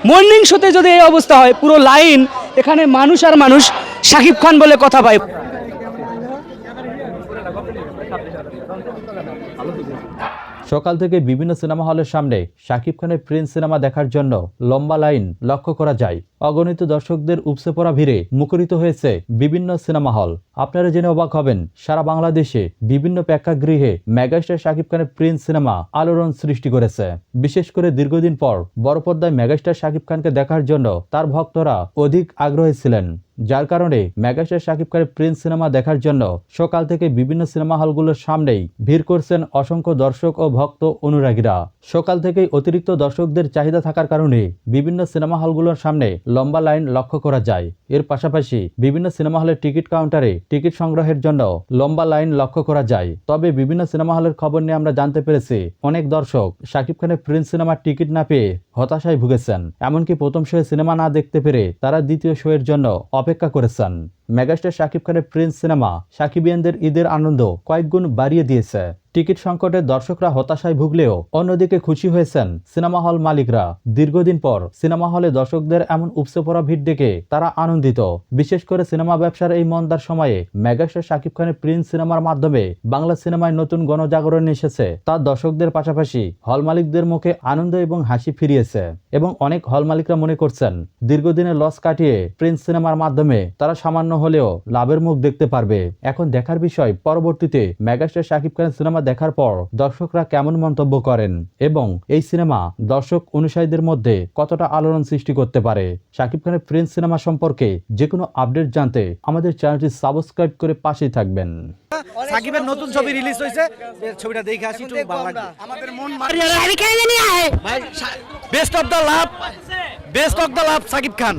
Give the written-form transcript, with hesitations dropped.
Morning শোতে যদি এই অবস্থা হয়, পুরো লাইন এখানে মানুষ আর মানুষ, শাকিব খান বলে কথা পায়। সকাল থেকে বিভিন্ন সিনেমা হলের সামনে শাকিব খানের প্রিন্স সিনেমা দেখার জন্য লম্বা লাইন লক্ষ্য করা যায়। অগণিত দর্শকদের উপচে পড়া ভিড়ে মুখরিত হয়েছে বিভিন্ন সিনেমা হল। আপনারা জেনে অবাক হবেন, সারা বাংলাদেশে বিভিন্ন প্রেক্ষাগৃহে মেগাস্টার শাকিব খানের প্রিন্স সিনেমা আলোড়ন সৃষ্টি করেছে। বিশেষ করে দীর্ঘদিন পর বড় পর্দায় মেগাস্টার শাকিব খানকে দেখার জন্য তার ভক্তরা অধিক আগ্রহী ছিলেন, যার কারণে মেগাস্টার শাকিব খানের প্রিন্স সিনেমা দেখার জন্য সকাল থেকে বিভিন্ন সিনেমা হলগুলোর সামনেই ভিড় করছেন অসংখ্য দর্শক ও ভক্ত অনুরাগীরা। সকাল থেকেই অতিরিক্ত দর্শকদের চাহিদা থাকার কারণে বিভিন্ন সিনেমা হলগুলোর সামনে লম্বা লাইন লক্ষ্য করা যায়। এর পাশাপাশি বিভিন্ন সিনেমা হলের টিকিট কাউন্টারে টিকিট সংগ্রহের জন্য লম্বা লাইন লক্ষ্য করা যায়। তবে বিভিন্ন সিনেমা হলের খবর নিয়ে আমরা জানতে পেরেছি, অনেক দর্শক শাকিব খানের প্রিন্স সিনেমার টিকিট না পেয়ে হতাশায় ভুগেছেন। এমনকি প্রথম শোয়ে সিনেমা না দেখতে পেরে তারা দ্বিতীয় শোয়ের জন্য অপেক্ষা করেছেন। মেগাস্টার শাকিব খানের প্রিন্স সিনেমা সাকিবিয়ানদের ঈদের আনন্দ কয়েক গুণ বাড়িয়ে দিয়েছে। টিকিট সংকটে দর্শকরা হতাশায় ভুগলেও অন্যদিকে খুশি হয়েছেন সিনেমা হল মালিকরা। দীর্ঘদিন পর সিনেমা হলে দর্শকদের এমন উপচে পড়া ভিড় দেখে তারা আনন্দিত। বিশেষ করে সিনেমা ব্যবসার এই মন্দার সময়ে মেগাস্টার শাকিব খানের প্রিন্স সিনেমার মাধ্যমে বাংলা সিনেমায় নতুন গণজাগরণ এসেছে। তার দর্শকদের পাশাপাশি হল মালিকদের মুখে আনন্দ এবং হাসি ফিরিয়েছে। এবং অনেক হল মালিকরা মনে করছেন, দীর্ঘদিনের লস কাটিয়ে প্রিন্স সিনেমার মাধ্যমে তারা সামান্য হলেও লাভের মুখ দেখতে পারবে। এখন দেখার বিষয়, পরবর্তীতে মেগাস্টার শাকিব খানের সিনেমা দেখার পর দর্শকরা কেমন মন্তব্য করেন এবং এই সিনেমা দর্শক অনুসারীদের মধ্যে কতটা আলোড়ন সৃষ্টি করতে পারে। শাকিব খানের প্রিন্স সিনেমা সম্পর্কে যে কোনো আপডেট জানতে আমাদের চ্যানেলটি সাবস্ক্রাইব করে পাশেই থাকবেন। সাকিবের নতুন ছবি রিলিজ হয়েছে, ছবিটা দেখে আসি, একটু ভালো লাগবে। আমাদের মন ভাই, best of the love Sakib Khan.